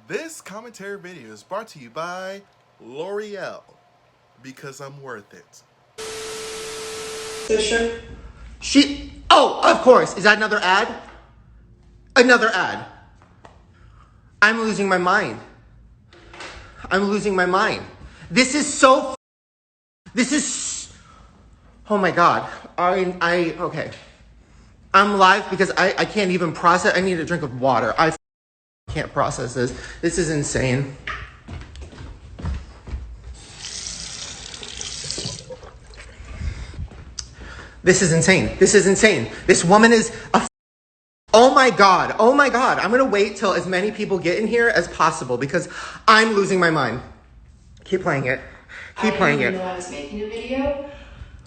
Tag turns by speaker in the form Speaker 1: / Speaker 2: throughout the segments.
Speaker 1: This commentary video is brought to you by L'Oreal, because I'm worth it.
Speaker 2: Trisha?
Speaker 3: Oh, of course. Is that another ad? Another ad. I'm losing my mind. I'm losing my mind. This is so, oh my God. Okay. I'm live because I can't even process. I need a drink of water. I can't process this. This is insane. This is insane. This is insane. This woman is oh my God. Oh my God. I'm going to wait till as many people get in here as possible because I'm losing my mind. Keep playing it. Keep playing it.
Speaker 2: I didn't even know I was making a video.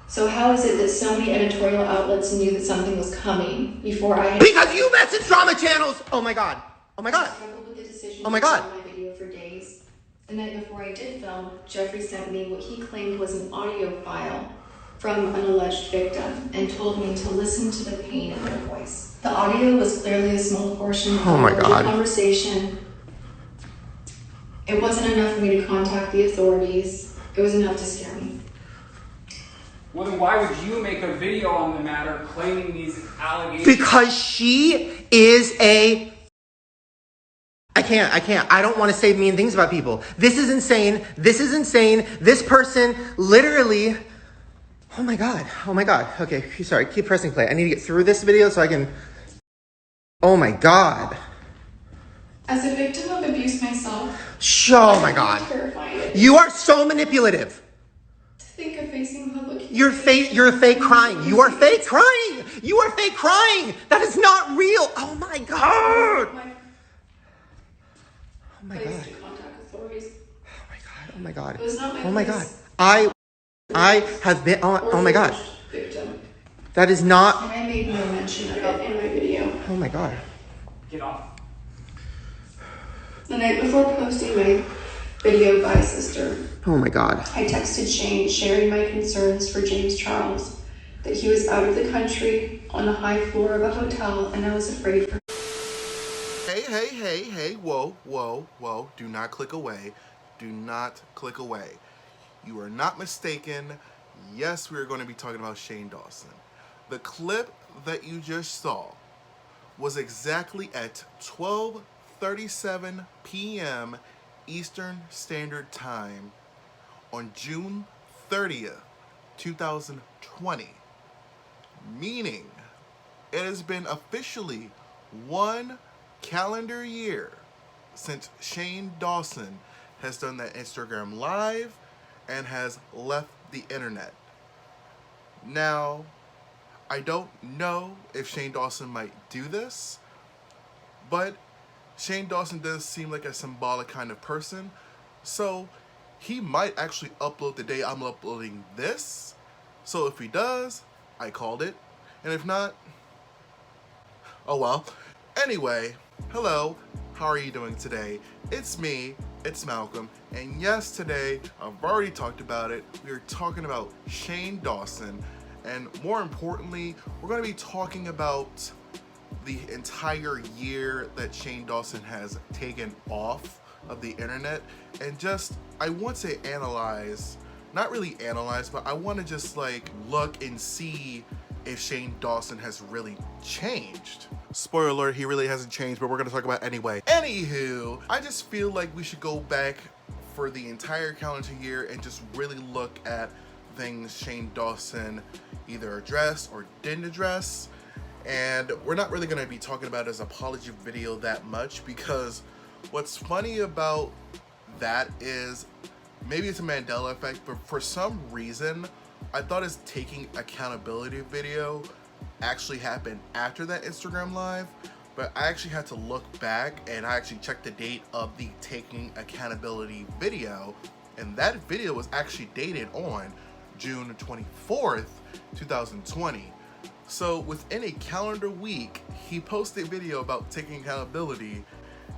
Speaker 2: So how is it that so many editorial outlets knew that something was coming before I had...
Speaker 3: Because you message drama channels! Oh my God. Oh my God.
Speaker 2: I struggled with the decision
Speaker 3: Oh my
Speaker 2: to
Speaker 3: God.
Speaker 2: film my video for days. The night before I did film, Jeffrey sent me what he claimed was an audio file from an alleged victim and told me to listen to the pain in their voice. The audio was clearly a small portion of the conversation. It wasn't enough for me to contact the authorities. It was enough to scare me.
Speaker 4: Well, then why would you make a video on the matter claiming these allegations?
Speaker 3: Because she is a... I can't. I don't want to say mean things about people. This is insane. This is insane. This person literally... Oh my God. Oh my God. Okay, sorry. Keep pressing play. I need to get through this video so I can... Oh my God.
Speaker 2: As a victim of abuse myself...
Speaker 3: Oh my God.
Speaker 2: Terrifying.
Speaker 3: You are so manipulative.
Speaker 2: To think of facing public...
Speaker 3: You're fake crying. You are fake crying. You are fake crying. That is not real. Oh my God. Oh my God.
Speaker 2: To contact authorities.
Speaker 3: Oh my God.
Speaker 2: It was not my
Speaker 3: Oh my God.
Speaker 2: place.
Speaker 3: I have been, oh my God.
Speaker 2: Victim.
Speaker 3: That is not,
Speaker 2: And I made no mention of it in my video.
Speaker 3: oh my God.
Speaker 4: Get off.
Speaker 2: The night before posting my video by sister,
Speaker 3: Oh my God.
Speaker 2: I texted Shane sharing my concerns for James Charles, that he was out of the country on the high floor of a hotel and I was afraid for...
Speaker 1: Hey, whoa. Do not click away. Do not click away. You are not mistaken. Yes, we are going to be talking about ShaneDawson. The clip that you just saw was exactly at 12:37 p.m. Eastern Standard Time on June 30th, 2020. Meaning, it has been officially 1 calendar year since ShaneDawson has done that Instagram Live and has left the internet. Now, I don't know if ShaneDawson might do this, but ShaneDawson does seem like a symbolic kind of person, so he might actually upload the day I'm uploading this. So if he does, I called it, and if not, oh well. Anyway, hello, how are you doing today? It's me, it's Malcolm, and yes, today, I've already talked about it, we are talking about ShaneDawson, and more importantly, we're going to be talking about the entire year that ShaneDawson has taken off of the internet, and just, I want to analyze, not really analyze, but I want to just like look and see if ShaneDawson has really changed. Spoiler alert, he really hasn't changed, but we're gonna talk about it anyway. Anywho, I just feel like we should go back for the entire calendar year and just really look at things ShaneDawson either addressed or didn't address. And we're not really gonna be talking about his apology video that much, because what's funny about that is, maybe it's a Mandela effect, but for some reason, I thought his taking accountability video actually happened after that Instagram Live, but I actually had to look back and I actually checked the date of the taking accountability video, and that video was actually dated on June 24th, 2020. So within a calendar week, he posted a video about taking accountability,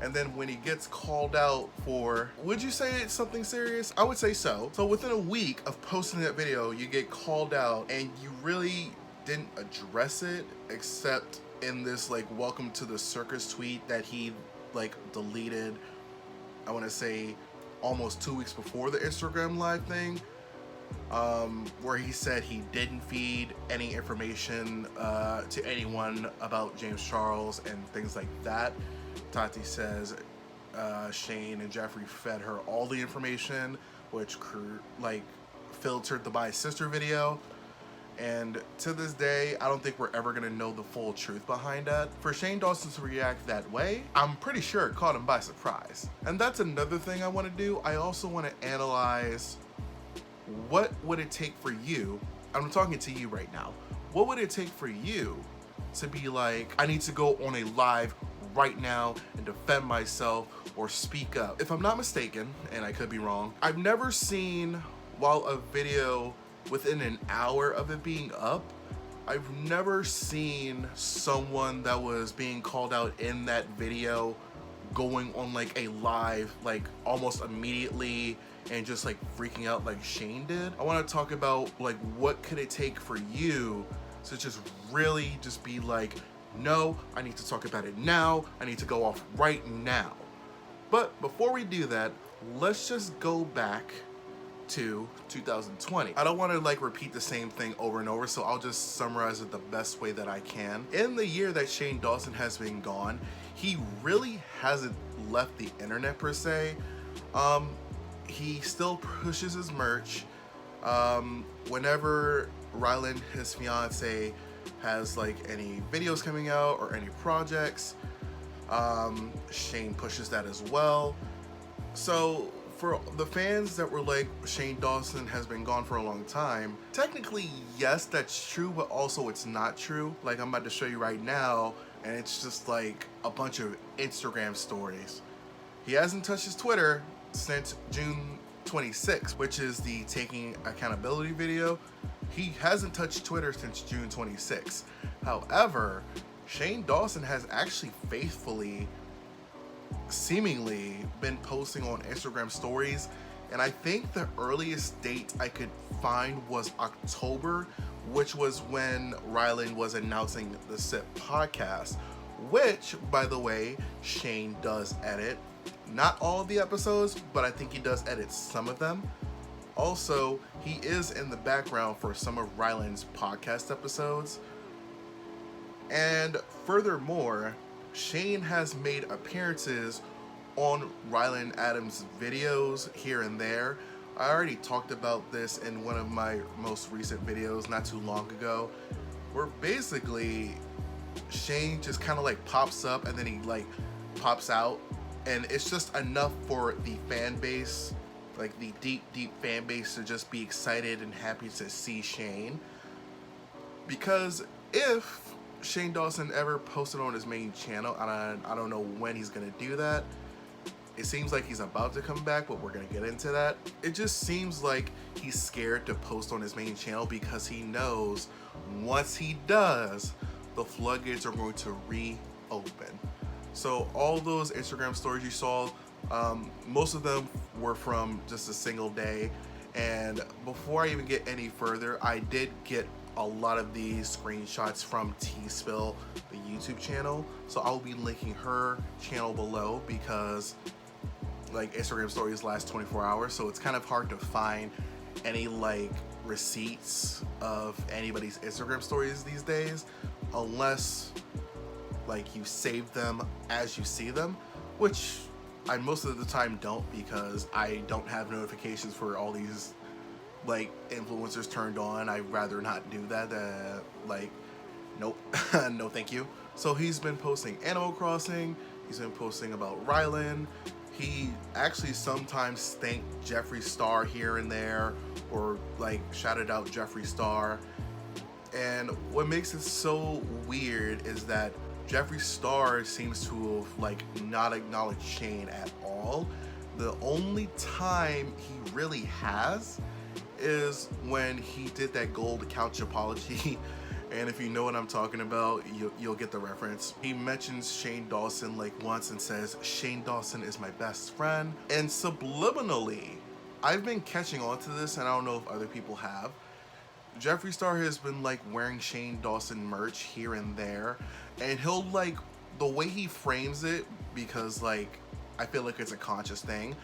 Speaker 1: and then when he gets called out for, would you say it's something serious? I would say so. So within a week of posting that video, you get called out and you really didn't address it except in this like welcome to the circus tweet that he like deleted I want to say almost 2 weeks before the Instagram live thing, where he said he didn't feed any information to anyone about James Charles and things like that. Tati says Shane and Jeffrey fed her all the information, which filtered the By Sister video. And to this day, I don't think we're ever gonna know the full truth behind that. For ShaneDawson to react that way, I'm pretty sure it caught him by surprise. And that's another thing I wanna do. I also wanna analyze what would it take for you, I'm talking to you right now, what would it take for you to be like, I need to go on a live right now and defend myself or speak up? If I'm not mistaken, and I could be wrong, I've never seen, while a video within an hour of it being up, I've never seen someone that was being called out in that video going on like a live, like almost immediately, and just like freaking out like Shane did. I want to talk about like what could it take for you to just really just be like, no, I need to talk about it now, I need to go off right now. But before we do that, let's just go back to 2020. I don't want to like repeat the same thing over and over, so I'll just summarize it the best way that I can. In the year that ShaneDawson has been gone, he really hasn't left the internet per se. He still pushes his merch. Whenever Ryland, his fiance, has like any videos coming out or any projects, Shane pushes that as well. So for the fans that were like, ShaneDawson has been gone for a long time, technically, yes, that's true, but also it's not true. Like I'm about to show you right now, and it's just like a bunch of Instagram stories. He hasn't touched his Twitter since June 26th, which is the taking accountability video. He hasn't touched Twitter since June 26th. However, ShaneDawson has actually faithfully, seemingly, been posting on Instagram stories, and I think the earliest date I could find was October, which was when Ryland was announcing the SIP podcast, which, by the way, Shane does edit. Not all of the episodes, but I think he does edit some of them. Also, he is in the background for some of Ryland's podcast episodes. And furthermore, Shane has made appearances on Ryland Adams' videos here and there. I already talked about this in one of my most recent videos not too long ago, where basically Shane just kind of like pops up and then he like pops out, and it's just enough for the fan base, like the deep fan base, to just be excited and happy to see Shane. Because if ShaneDawson ever posted on his main channel, and I don't know when he's gonna do that. It seems like he's about to come back, but we're gonna get into that. It just seems like he's scared to post on his main channel because he knows once he does, the floodgates are going to reopen. So all those Instagram stories you saw, most of them were from just a single day. And before I even get any further, I did get a lot of these screenshots from T-Spill, the YouTube channel. So I'll be linking her channel below because like Instagram stories last 24 hours. So it's kind of hard to find any like receipts of anybody's Instagram stories these days, unless like you save them as you see them, which I most of the time don't, because I don't have notifications for all these like influencers turned on. I'd rather not do that. Like, nope, no thank you. So he's been posting Animal Crossing, he's been posting about Ryland. He actually sometimes thanked Jeffree Star here and there, or like shouted out Jeffree Star. And what makes it so weird is that Jeffree Star seems to have like not acknowledged Shane at all. The only time he really has is when he did that gold couch apology. And if you know what I'm talking about, you'll get the reference. He mentions ShaneDawson like once and says, ShaneDawson is my best friend. And subliminally, I've been catching on to this, and I don't know if other people have. Jeffree Star has been like wearing ShaneDawson merch here and there, and he'll like, the way he frames it, because like I feel like it's a conscious thing.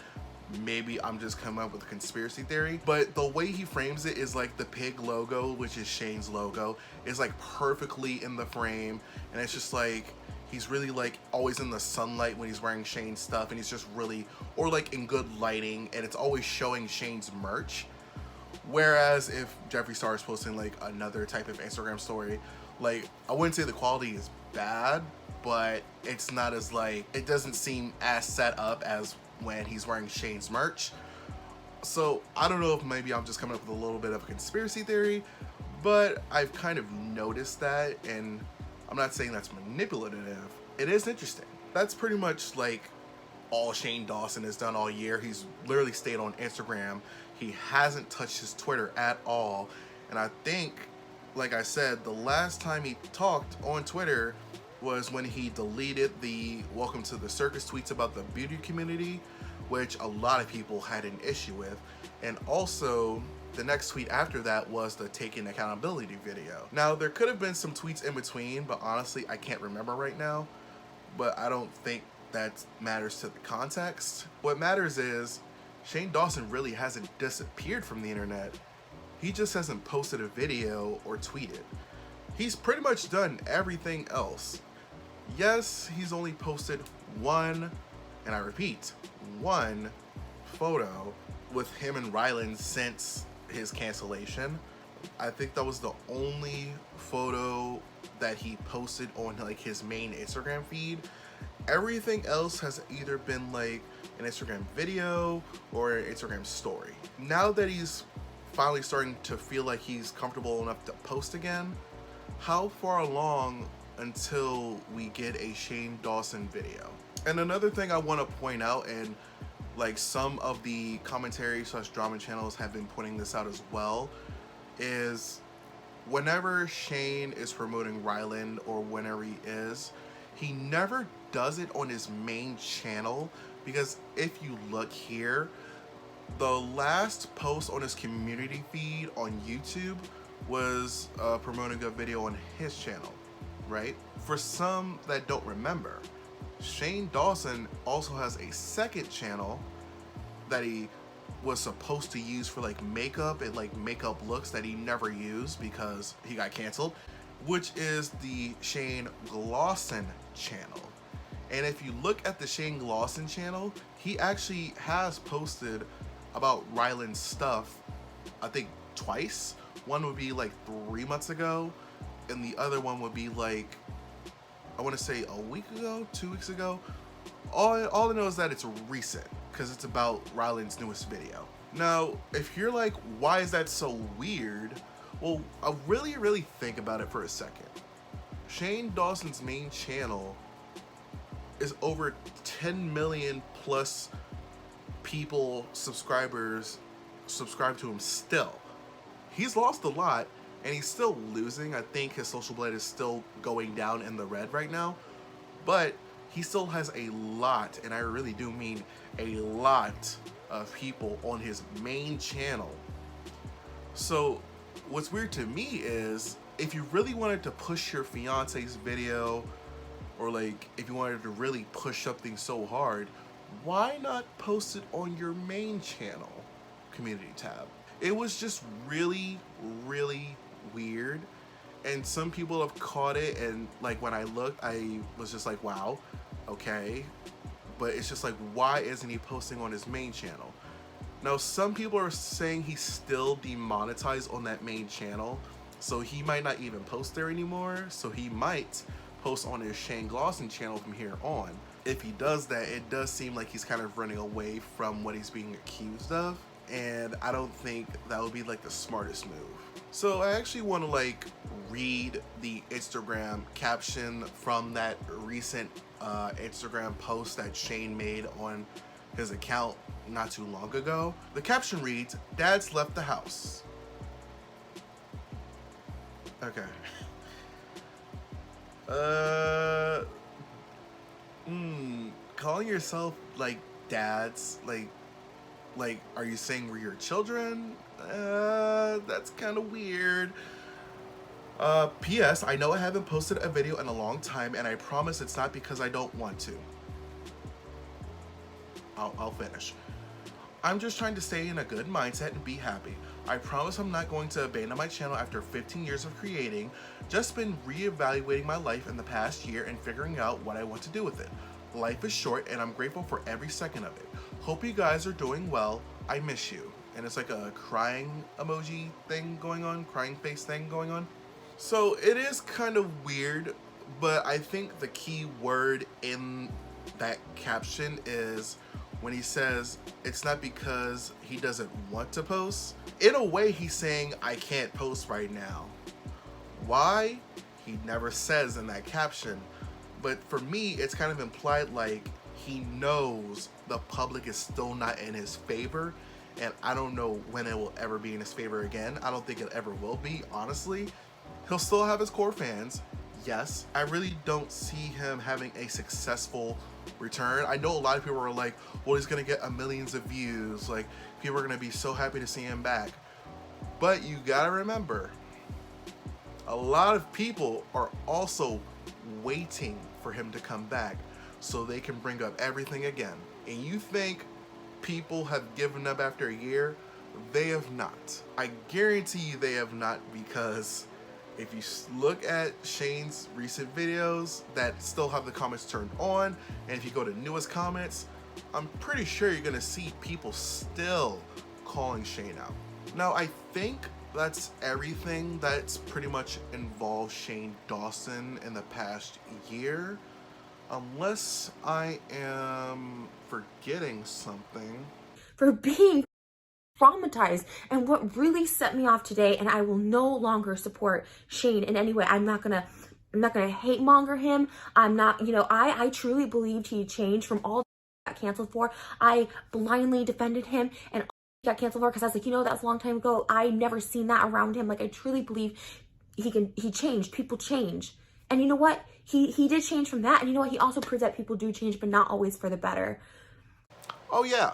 Speaker 1: Maybe I'm just coming up with a conspiracy theory, but the way he frames it is like the pig logo, which is Shane's logo, is like perfectly in the frame, and it's just like he's really like always in the sunlight when he's wearing Shane's stuff, and he's just really, or like in good lighting, and it's always showing Shane's merch. Whereas if Jeffree Star is posting like another type of Instagram story, like I wouldn't say the quality is bad, but it's not as like, it doesn't seem as set up as when he's wearing Shane's merch. So I don't know if maybe I'm just coming up with a little bit of a conspiracy theory, but I've kind of noticed that, and I'm not saying that's manipulative. It is interesting. That's pretty much like all ShaneDawson has done all year. He's literally stayed on Instagram. He hasn't touched his Twitter at all. And I think, like I said, the last time he talked on Twitter was when he deleted the welcome to the circus tweets about the beauty community, which a lot of people had an issue with. And also, the next tweet after that was the taking accountability video. Now, there could have been some tweets in between, but honestly, I can't remember right now. But I don't think that matters to the context. What matters is ShaneDawson really hasn't disappeared from the internet. He just hasn't posted a video or tweeted. He's pretty much done everything else. Yes, he's only posted one, and I repeat, one photo with him and Ryland since his cancellation. I think that was the only photo that he posted on like his main Instagram feed. Everything else has either been like an Instagram video or an Instagram story. Now that he's finally starting to feel like he's comfortable enough to post again, how far along until we get a ShaneDawson video? And another thing I want to point out, and like some of the commentary / drama channels have been pointing this out as well, is whenever Shane is promoting Ryland or whenever he never does it on his main channel, because if you look here, the last post on his community feed on YouTube was promoting a video on his channel, right? For some that don't remember, ShaneDawson also has a second channel that he was supposed to use for like makeup and like makeup looks that he never used because he got canceled, which is the ShaneDawson channel. And if you look at the ShaneDawson channel, he actually has posted about Ryland's stuff, I think twice. One would be like 3 months ago, and the other one would be like, I want to say a week ago, 2 weeks ago. All I know is that it's recent because it's about Ryland's newest video. Now, if you're like, why is that so weird? Well, I'll really think about it for a second. ShaneDawson's main channel is over 10 million plus people, subscribers, subscribe to him still. He's lost a lot, and he's still losing. I think his social blade is still going down in the red right now, but he still has a lot, and I really do mean a lot of people on his main channel. So what's weird to me is if you really wanted to push your fiance's video, or like if you wanted to really push something so hard, why not post it on your main channel community tab? It was just really weird, and some people have caught it, and like when I looked, I was just like, wow, okay, but it's just like, why isn't he posting on his main channel? Now, some people are saying he's still demonetized on that main channel, so he might not even post there anymore, so he might post on his ShaneDawson channel from here on. If he does that, it does seem like he's kind of running away from what he's being accused of, and I don't think that would be like the smartest move. So I actually want to like read the Instagram caption from that recent Instagram post that Shane made on his account not too long ago. The caption reads, "Dad's left the house." Okay. Calling yourself like dads, like are you saying we're your children? That's kind of weird. P.S. I know I haven't posted a video in a long time, and I promise it's not because I don't want to. I'll finish. I'm just trying to stay in a good mindset and be happy. I promise I'm not going to abandon my channel after 15 years of creating. Just been reevaluating my life in the past year and figuring out what I want to do with it. Life is short and I'm grateful for every second of it. Hope you guys are doing well. I miss you. And it's like a crying emoji thing going on, crying face thing going on. So it is kind of weird, but I think the key word in that caption is when he says it's not because he doesn't want to post. In a way, he's saying I can't post right now. Why? He never says in that caption. But for me, it's kind of implied like he knows the public is still not in his favor, and I don't know when it will ever be in his favor again. I don't think it ever will be, honestly. He'll still have his core fans, yes. I really don't see him having a successful return. I know a lot of people are like, well, he's gonna get millions of views. Like, people are gonna be so happy to see him back. But you gotta remember, a lot of people are also waiting for him to come back so they can bring up everything again. And you think people have given up after a year? They have not. I guarantee you they have not, because if you look at Shane's recent videos that still have the comments turned on, and if you go to newest comments, I'm pretty sure you're gonna see people still calling Shane out. Now, I think that's everything that's pretty much involved ShaneDawson in the past year, unless I am forgetting something.
Speaker 5: For being traumatized. And what really set me off today, and I will no longer support Shane in any way. I'm not gonna hate monger him. I'm not, I truly believed he changed from all that got canceled for. I blindly defended him and got canceled for because I was like, that was a long time ago. I never seen that around him. Like, I truly believe he changed. People change. And you know what? He did change from that. And you know what? He also proved that people do change, but not always for the better.
Speaker 1: Oh yeah,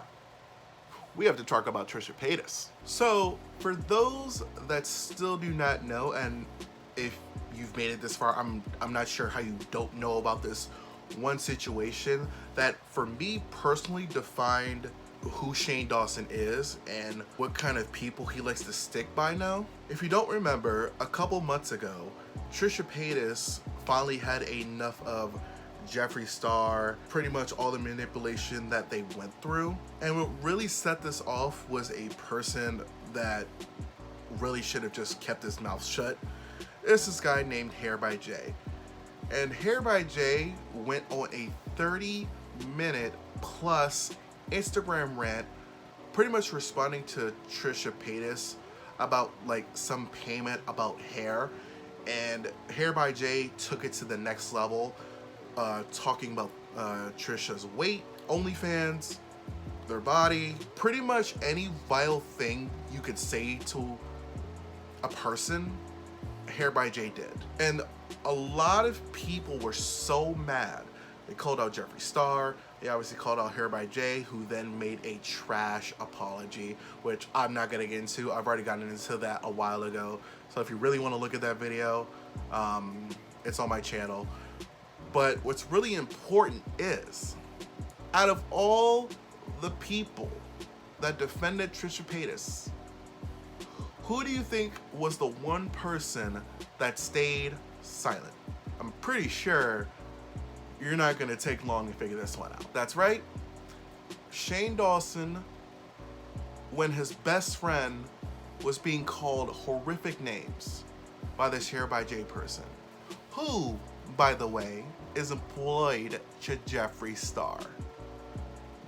Speaker 1: we have to talk about Trisha Paytas. So for those that still do not know, and if you've made it this far, I'm not sure how you don't know about this one situation that for me personally defined who ShaneDawson is and what kind of people he likes to stick by now. If you don't remember, a couple months ago, Trisha Paytas finally had enough of Jeffree Star, pretty much all the manipulation that they went through. And what really set this off was a person that really should have just kept his mouth shut. It's this guy named Hair by Jay. And Hair by Jay went on a 30-minute plus Instagram rant, pretty much responding to Trisha Paytas about like some payment about hair. And Hair by Jay took it to the next level, talking about Trisha's weight, OnlyFans, their body, pretty much any vile thing you could say to a person, Hair by Jay did. And a lot of people were so mad. They called out Jeffree Star. They obviously called out Hair by Jay, who then made a trash apology, which I'm not gonna get into. I've already gotten into that a while ago. So if you really want to look at that video, it's on my channel. But what's really important is, out of all the people that defended Trisha Paytas, who do you think was the one person that stayed silent? I'm pretty sure you're not gonna take long to figure this one out. That's right, ShaneDawson, when his best friend was being called horrific names by this Hair by Jay person, who, by the way, is employed to Jeffree Star.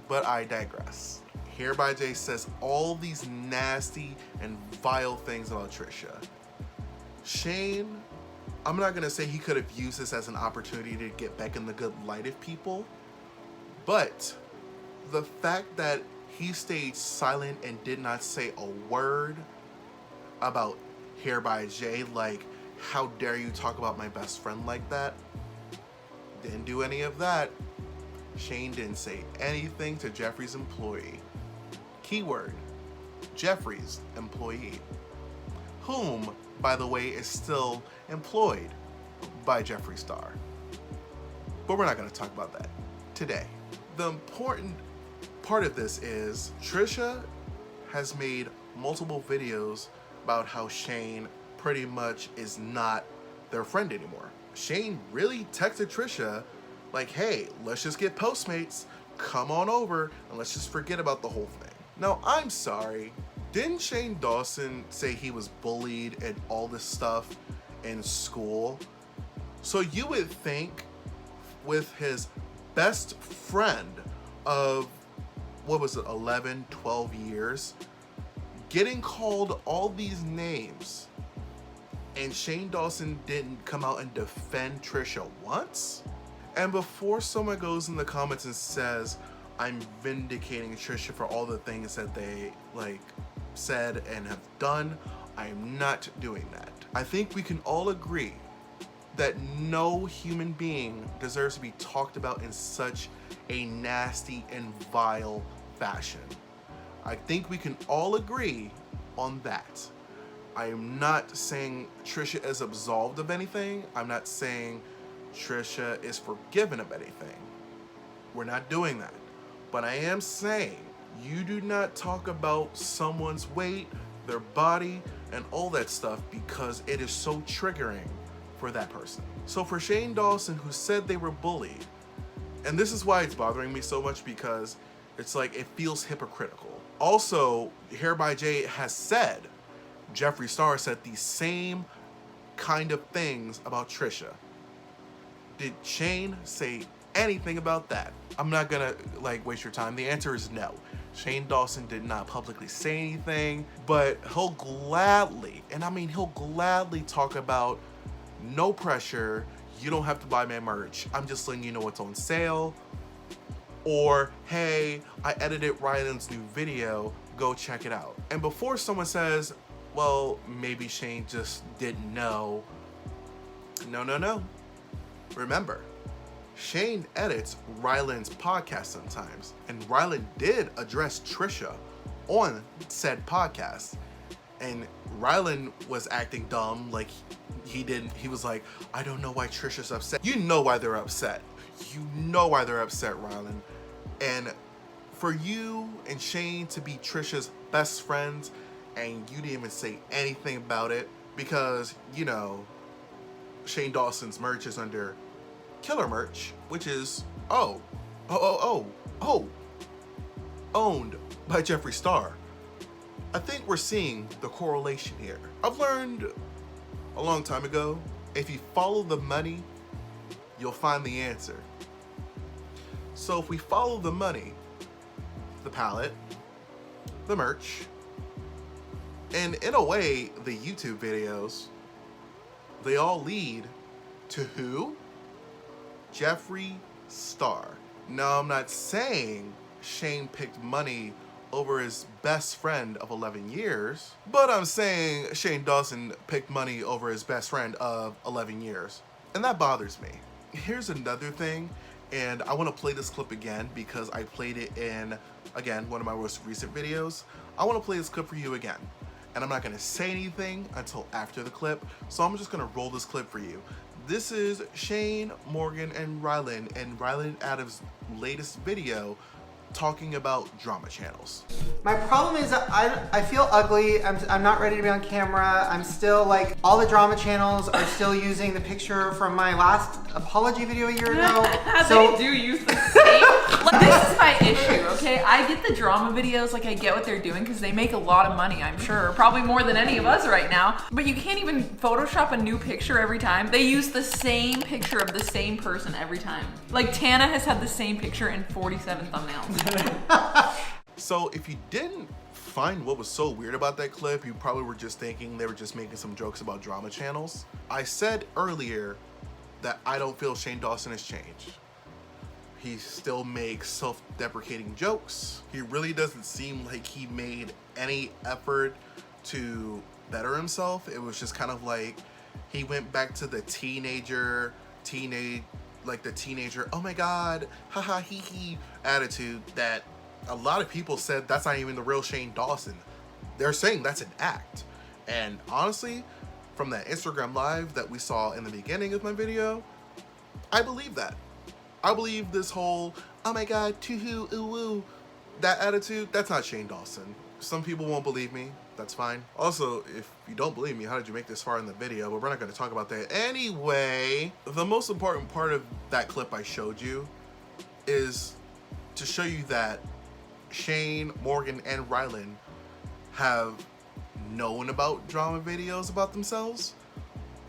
Speaker 1: But I digress. Hair by Jay says all these nasty and vile things about Trisha. Shane, I'm not gonna say he could have used this as an opportunity to get back in the good light of people, but the fact that he stayed silent and did not say a word about Hair by Jay, like, how dare you talk about my best friend like that? Didn't do any of that. Shane didn't say anything to Jeffree's employee. Keyword, Jeffree's employee, whom, by the way, is still employed by Jeffree Star. But we're not going to talk about that today. The important part of this is Trisha has made multiple videos about how Shane pretty much is not their friend anymore. Shane really texted Trisha like, hey, let's just get Postmates, come on over, and let's just forget about the whole thing. Now, I'm sorry, didn't ShaneDawson say he was bullied and all this stuff in school? So you would think with his best friend of, what was it, 11, 12 years, getting called all these names, and ShaneDawson didn't come out and defend Trisha once? And before someone goes in the comments and says, I'm vindicating Trisha for all the things that they said and have done, I am not doing that. I think we can all agree that no human being deserves to be talked about in such a nasty and vile fashion. I think we can all agree on that. I am not saying Trisha is absolved of anything. I'm not saying Trisha is forgiven of anything. We're not doing that. But I am saying you do not talk about someone's weight, their body, and all that stuff because it is so triggering for that person. So for ShaneDawson, who said they were bullied, and this is why it's bothering me so much, because it's like it feels hypocritical. Also, Hair by Jay has said, Jeffree Star said the same kind of things about Trisha. Did Shane say anything about that? I'm not gonna waste your time. The answer is no. ShaneDawson did not publicly say anything, but he'll gladly, and I mean he'll gladly talk about no pressure, you don't have to buy my merch, I'm just letting you know what's on sale, or hey, I edited Ryland's new video, go check it out. And before someone says, well, maybe Shane just didn't know, no. Remember, Shane edits Ryland's podcast sometimes, and Ryland did address Trisha on said podcast, and Ryland was acting dumb, like he was like, I don't know why Trisha's upset. You know why they're upset. You know why they're upset, Ryland. And for you and Shane to be Trisha's best friends, and you didn't even say anything about it, because, you know, ShaneDawson's merch is under Killer Merch, which is owned by Jeffree Star. I think we're seeing the correlation here. I've learned a long time ago, if you follow the money, you'll find the answer. So if we follow the money, the palette, the merch, and in a way, the YouTube videos, they all lead to who? Jeffree Star. Now, I'm not saying Shane picked money over his best friend of 11 years, but I'm saying ShaneDawson picked money over his best friend of 11 years. And that bothers me. Here's another thing, and I want to play this clip again because I played it in, again, one of my most recent videos. I want to play this clip for you again. And I'm not going to say anything until after the clip, so I'm just going to roll this clip for you. This is Shane, Morgan, and Ryland out of his latest video talking about drama channels.
Speaker 3: My problem is I feel ugly. I'm not ready to be on camera. I'm still all the drama channels are still using the picture from my last apology video a year ago.
Speaker 6: So they do use the same. This is my issue, okay? I get the drama videos, I get what they're doing because they make a lot of money, I'm sure. Probably more than any of us right now. But you can't even Photoshop a new picture every time. They use the same picture of the same person every time. Tana has had the same picture in 47 thumbnails.
Speaker 1: So if you didn't find what was so weird about that clip, you probably were just thinking they were just making some jokes about drama channels. I said earlier that I don't feel ShaneDawson has changed. He still makes self-deprecating jokes. He really doesn't seem like he made any effort to better himself. It was just kind of like he went back to the teenager, oh my god, haha, hee hee attitude that a lot of people said that's not even the real ShaneDawson. They're saying that's an act. And honestly, from that Instagram live that we saw in the beginning of my video, I believe that. I believe this whole, oh my god, toohoo, ooh woo, that attitude, that's not Shane Dawson. Some people won't believe me. That's fine. Also, if you don't believe me, how did you make this far in the video? But we're not going to talk about that. Anyway, the most important part of that clip I showed you is to show you that Shane, Morgan, and Rylan have known about drama videos about themselves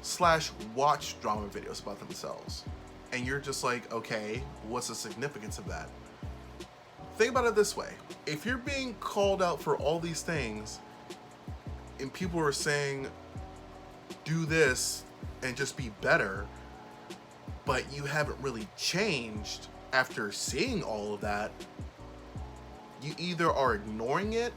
Speaker 1: / watched drama videos about themselves. And you're just like, okay, what's the significance of that? Think about it this way. If you're being called out for all these things and people are saying, do this and just be better, but you haven't really changed after seeing all of that, you either are ignoring it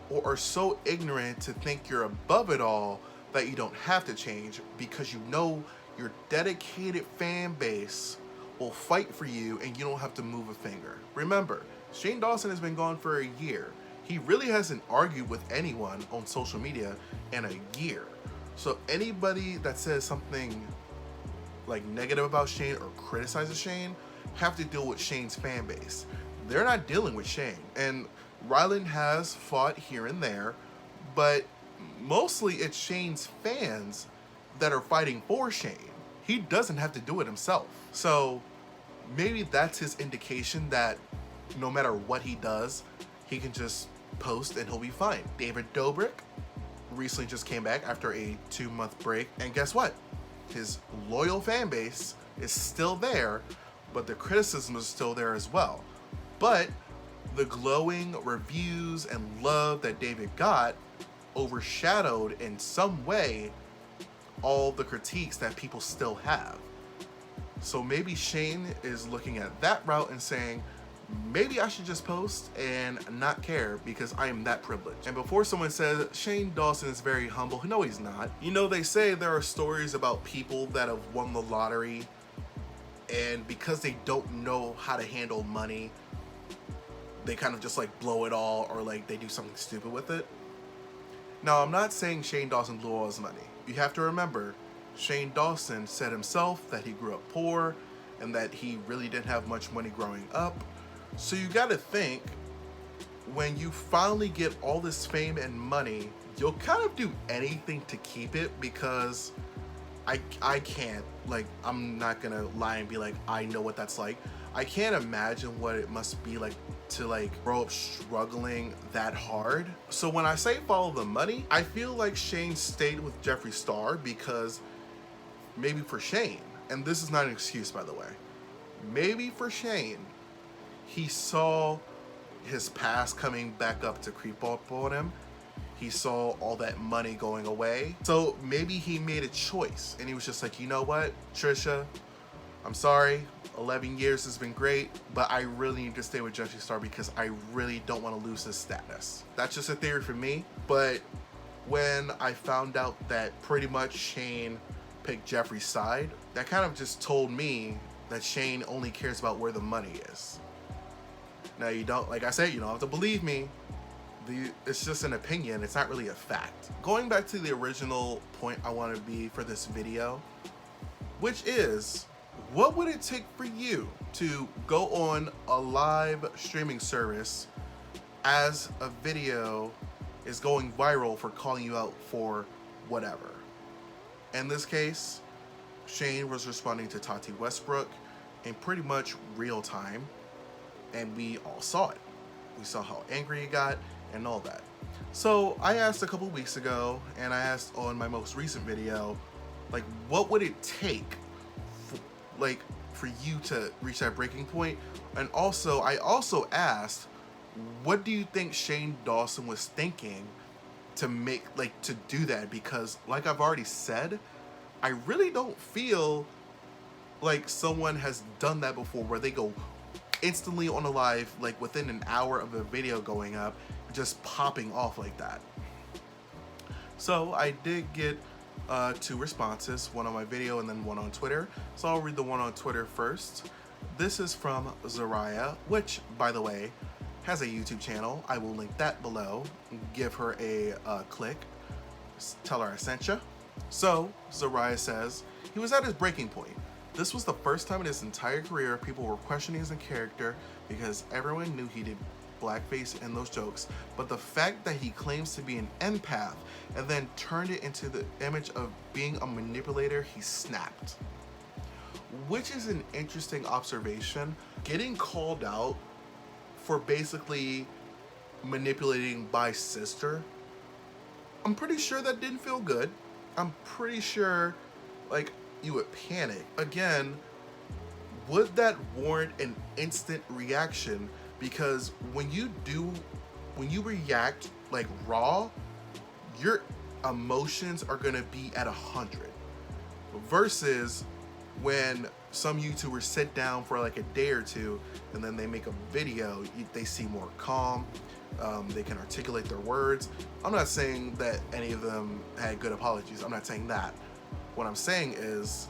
Speaker 1: or are so ignorant to think you're above it all that you don't have to change because you know your dedicated fan base will fight for you and you don't have to move a finger. Remember, Shane Dawson has been gone for a year. He really hasn't argued with anyone on social media in a year. So anybody that says something like negative about Shane or criticizes Shane have to deal with Shane's fan base. They're not dealing with Shane. And Rylan has fought here and there, but mostly it's Shane's fans that are fighting for Shane. He doesn't have to do it himself. So maybe that's his indication that no matter what he does, he can just post and he'll be fine. David Dobrik recently just came back after a 2-month break, and guess what? His loyal fan base is still there, but the criticism is still there as well. But the glowing reviews and love that David got overshadowed in some way all the critiques that people still have. So maybe Shane is looking at that route and saying, maybe I should just post and not care because I am that privileged. And before someone says Shane Dawson is very humble, no, he's not. You know, they say there are stories about people that have won the lottery and because they don't know how to handle money, they kind of just like blow it all or like they do something stupid with it. Now, I'm not saying Shane Dawson blew all his money. You have to remember, Shane Dawson said himself that he grew up poor and that he really didn't have much money growing up. So you gotta think, when you finally get all this fame and money, you'll kind of do anything to keep it because I can't, like, I'm not gonna lie and be like, I know what that's like. I can't imagine what it must be like to like grow up struggling that hard. So when I say follow the money, I feel like Shane stayed with Jeffree Star because maybe for Shane, and this is not an excuse by the way, maybe for Shane, he saw his past coming back up to creep up on him. He saw all that money going away. So maybe he made a choice and he was just like, you know what, Trisha, I'm sorry, 11 years has been great, but I really need to stay with Jeffree Star because I really don't want to lose his status. That's just a theory for me, but when I found out that pretty much Shane picked Jeffree's side, that kind of just told me that Shane only cares about where the money is. Now you don't, like I said, you don't have to believe me. It's just an opinion, it's not really a fact. Going back to the original point I want to be for this video, which is, what would it take for you to go on a live streaming service as a video is going viral for calling you out for whatever? In this case, Shane was responding to Tati Westbrook in pretty much real time, and we all saw it. We saw how angry he got and all that. So I asked a couple weeks ago, and I asked on my most recent video, like, what would it take for you to reach that breaking point? And also, I also asked, what do you think Shane Dawson was thinking to do that? Because like I've already said, I really don't feel like someone has done that before where they go instantly on a live, like within an hour of a video going up, just popping off like that. So I did get 2 responses, one on my video and then one on Twitter. So I'll read the one on Twitter first. This is from Zhariya, which, by the way, has a YouTube channel. I will link that below. Give her a click. Tell her I sent you. So Zhariya says, he was at his breaking point. This was the first time in his entire career people were questioning his character because everyone knew he did blackface in those jokes, but the fact that he claims to be an empath and then turned it into the image of being a manipulator, he snapped. Which is an interesting observation. Getting called out for basically manipulating by sister, I'm pretty sure that didn't feel good. I'm pretty sure, like, you would panic. Again, would that warrant an instant reaction? Because when you react like raw, your emotions are gonna be at 100. Versus when some YouTubers sit down for like a day or two and then they make a video, they seem more calm, they can articulate their words. I'm not saying that any of them had good apologies. I'm not saying that. What I'm saying is,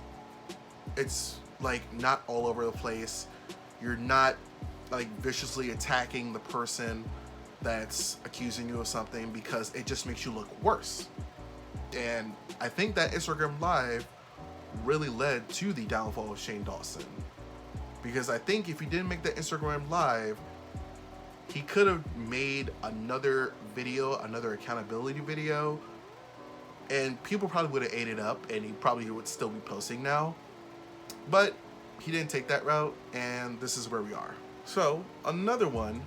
Speaker 1: it's like not all over the place. You're not like viciously attacking the person that's accusing you of something because it just makes you look worse. And I think that Instagram Live really led to the downfall of ShaneDawson. Because I think if he didn't make that Instagram Live, he could have made another video, another accountability video, and people probably would have ate it up and he probably would still be posting now. But he didn't take that route, and this is where we are. So another one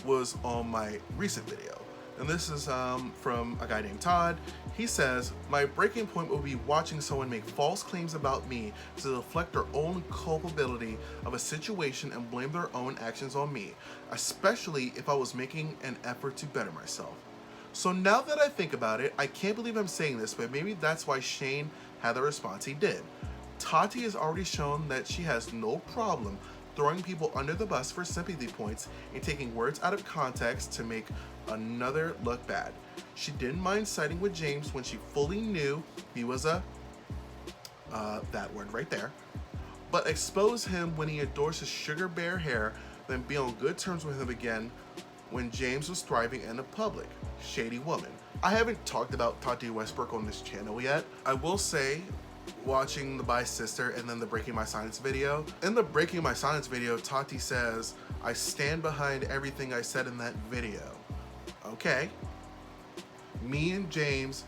Speaker 1: was on my recent video, and this is from a guy named Todd. He says, my breaking point will be watching someone make false claims about me to deflect their own culpability of a situation and blame their own actions on me, especially if I was making an effort to better myself. So now that I think about it, I can't believe I'm saying this, but maybe that's why Shane had the response he did. Tati has already shown that she has no problem throwing people under the bus for sympathy points and taking words out of context to make another look bad. She didn't mind siding with James when she fully knew he was a, that word right there, but expose him when he adores his sugar bear hair, then be on good terms with him again when James was thriving in the public. Shady woman. I haven't talked about Tati Westbrook on this channel yet. I will say, watching the By Sister and then the Breaking My Silence video. In the Breaking My Silence video, Tati says, I stand behind everything I said in that video. Okay. Me and James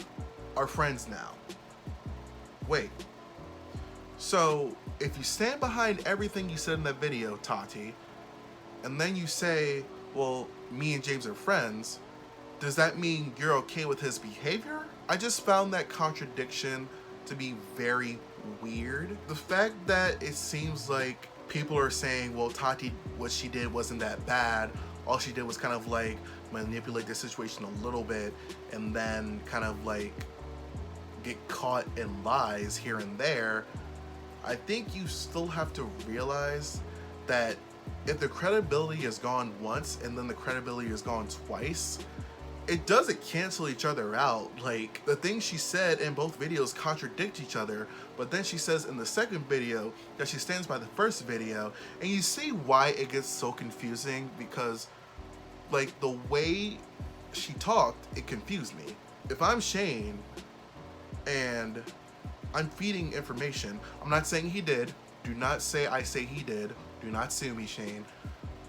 Speaker 1: are friends now. Wait. So, if you stand behind everything you said in that video, Tati, and then you say, well, me and James are friends, does that mean you're okay with his behavior? I just found that contradiction to be very weird. The fact that it seems like people are saying, well, Tati, what she did wasn't that bad. All she did was kind of like manipulate the situation a little bit and then kind of like get caught in lies here and there. I think you still have to realize that if the credibility is gone once and then the credibility is gone twice, it doesn't cancel each other out. Like, the things she said in both videos contradict each other, but then she says in the second video that she stands by the first video, and you see why it gets so confusing, because like the way she talked, it confused me. If I'm Shane and I'm feeding information, I'm not saying he did, do not say I say he did, do not sue me, Shane.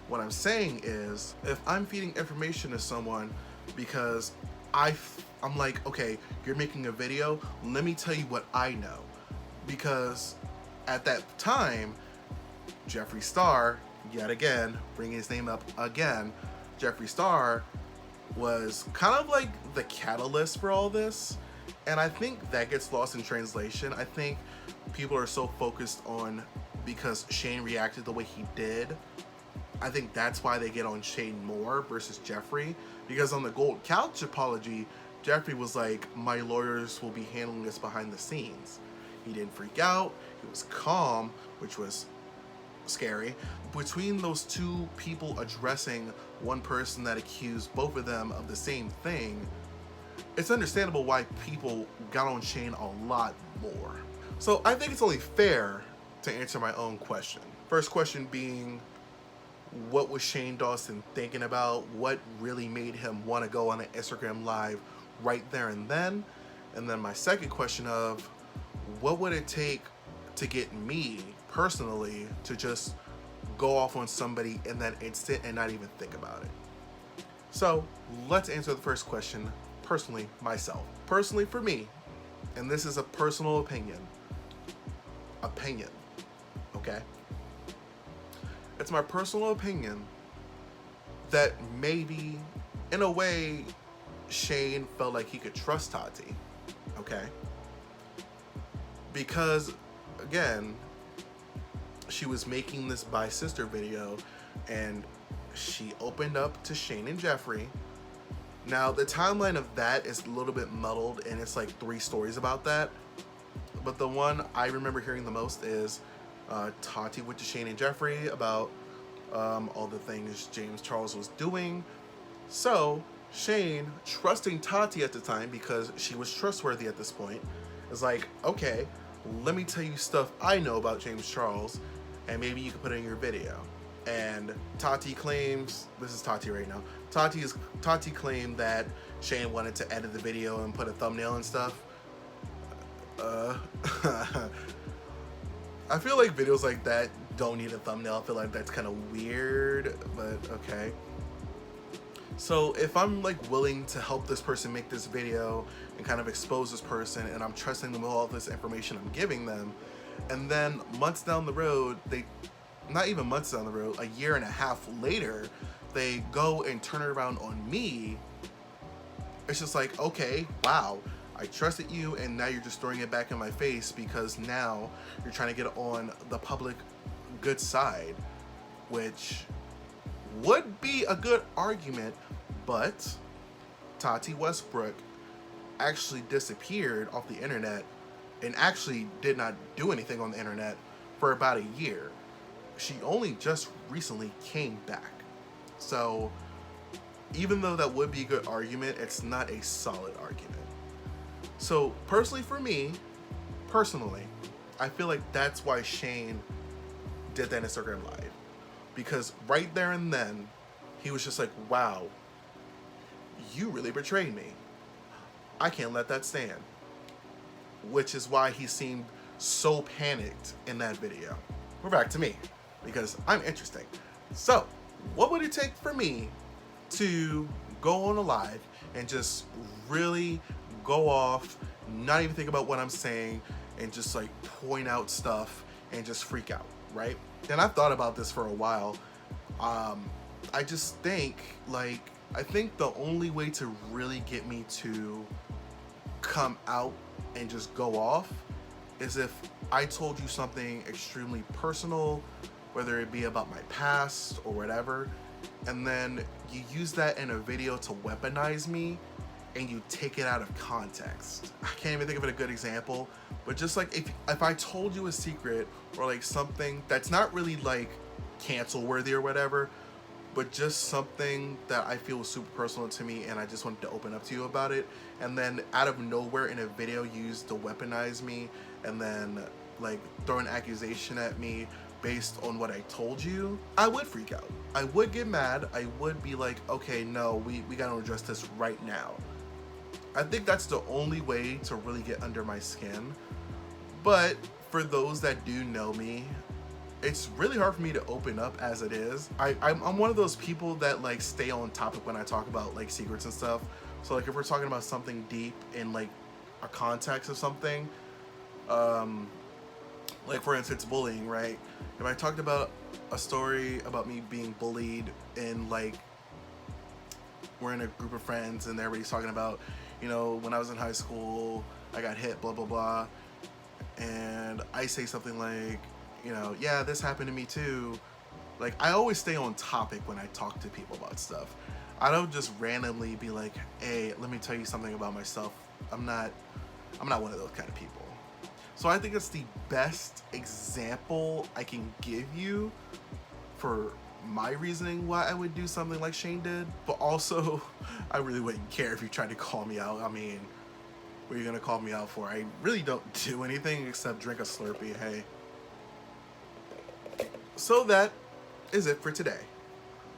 Speaker 1: What I'm saying is, if I'm feeding information to someone because I'm like, okay, you're making a video, let me tell you what I know. Because at that time, Jeffree Star, yet again, bringing his name up again, Jeffree Star was kind of like the catalyst for all this. And I think that gets lost in translation. I think people are so focused on, because Shane reacted the way he did, I think that's why they get on Shane more versus Jeffree. Because on the Gold Couch apology, Jeffree was like, my lawyers will be handling this behind the scenes. He didn't freak out, he was calm, which was scary. Between those two people addressing one person that accused both of them of the same thing, it's understandable why people got on Shane a lot more. So I think it's only fair to answer my own question. First question being, what was ShaneDawson thinking about? What really made him want to go on an Instagram Live right there and then? And then my second question of, what would it take to get me personally to just go off on somebody in that instant and not even think about it? So let's answer the first question personally myself. Personally for me, and this is a personal opinion, okay? It's my personal opinion that maybe, in a way, Shane felt like he could trust Tati, okay? Because, again, she was making this By Sister video, and she opened up to Shane and Jeffree. Now, the timeline of that is a little bit muddled, and it's like 3 stories about that. But the one I remember hearing the most is Tati went to Shane and Jeffree about all the things James Charles was doing. So Shane, trusting Tati at the time because she was trustworthy at this point, is like, okay, let me tell you stuff I know about James Charles, and maybe you can put it in your video. And Tati claims, this is Tati right now, Tati claimed that Shane wanted to edit the video and put a thumbnail and stuff. I feel like videos like that don't need a thumbnail. I feel like that's kind of weird, but okay. So if I'm like willing to help this person make this video and kind of expose this person, and I'm trusting them with all this information I'm giving them, and then months down the road, not even months down the road, a year and a half later, they go and turn it around on me, it's just like, okay, wow, I trusted you, and now you're just throwing it back in my face because now you're trying to get on the public good side, which would be a good argument, but Tati Westbrook actually disappeared off the internet and actually did not do anything on the internet for about a year. She only just recently came back. So even though that would be a good argument, it's not a solid argument. So personally for me, I feel like that's why Shane did that Instagram Live. Because right there and then, he was just like, wow, you really betrayed me. I can't let that stand. Which is why he seemed so panicked in that video. We're back to me, because I'm interesting. So, what would it take for me to go on a live and just really go off, not even think about what I'm saying, and just like point out stuff and just freak out, right? And I've thought about this for a while. I just think, I think the only way to really get me to come out and just go off is if I told you something extremely personal, whether it be about my past or whatever, and then you use that in a video to weaponize me and you take it out of context. I can't even think of a good example, but just like if I told you a secret or like something that's not really like cancel worthy or whatever, but just something that I feel was super personal to me and I just wanted to open up to you about it, and then out of nowhere in a video used to weaponize me and then like throw an accusation at me based on what I told you, I would freak out. I would get mad. I would be like, okay, no, we gotta address this right now. I think that's the only way to really get under my skin. But for those that do know me, it's really hard for me to open up as it is. I'm one of those people that like stay on topic when I talk about like secrets and stuff. So like if we're talking about something deep in like a context of something, like for instance bullying, right? If I talked about a story about me being bullied and like we're in a group of friends and everybody's talking about, you know, when I was in high school, I got hit, blah, blah, blah. And I say something like, you know, yeah, this happened to me too. Like, I always stay on topic when I talk to people about stuff. I don't just randomly be like, hey, let me tell you something about myself. I'm not one of those kind of people. So I think it's the best example I can give you for my reasoning why I would do something like Shane did. But also, I really wouldn't care if you tried to call me out. I mean, what are you gonna call me out for? I really don't do anything except drink a Slurpee, hey. So that is it for today.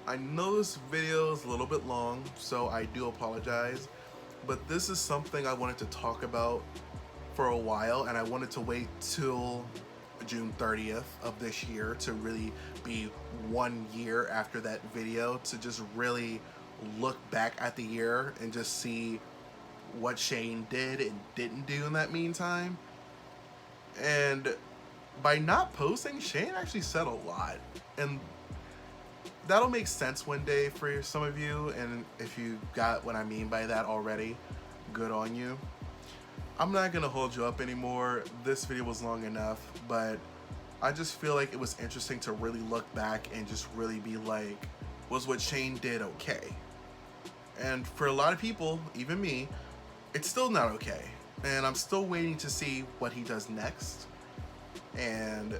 Speaker 1: I know this video is a little bit long, so I do apologize, but this is something I wanted to talk about for a while, and I wanted to wait till June 30th of this year to really be 1 year after that video to just really look back at the year and just see what Shane did and didn't do in that meantime. And by not posting, Shane actually said a lot. And that'll make sense one day for some of you. And if you got what I mean by that already, good on you. I'm not going to hold you up anymore. This video was long enough, but I just feel like it was interesting to really look back and just really be like, was what Shane did okay? And for a lot of people, even me, it's still not okay. And I'm still waiting to see what he does next. And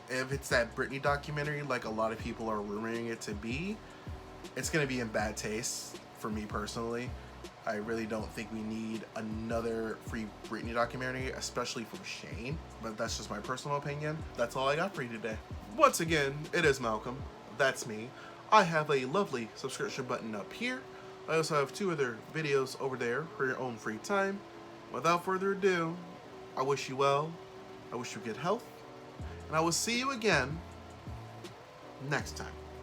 Speaker 1: if it's that Britney documentary, like a lot of people are rumoring it to be, it's gonna be in bad taste for me personally. I really don't think we need another free Britney documentary, especially from Shane, but that's just my personal opinion. That's all I got for you today. Once again, it is Malcolm. That's me. I have a lovely subscription button up here. I also have 2 other videos over there for your own free time. Without further ado, I wish you well. I wish you good health. And I will see you again next time.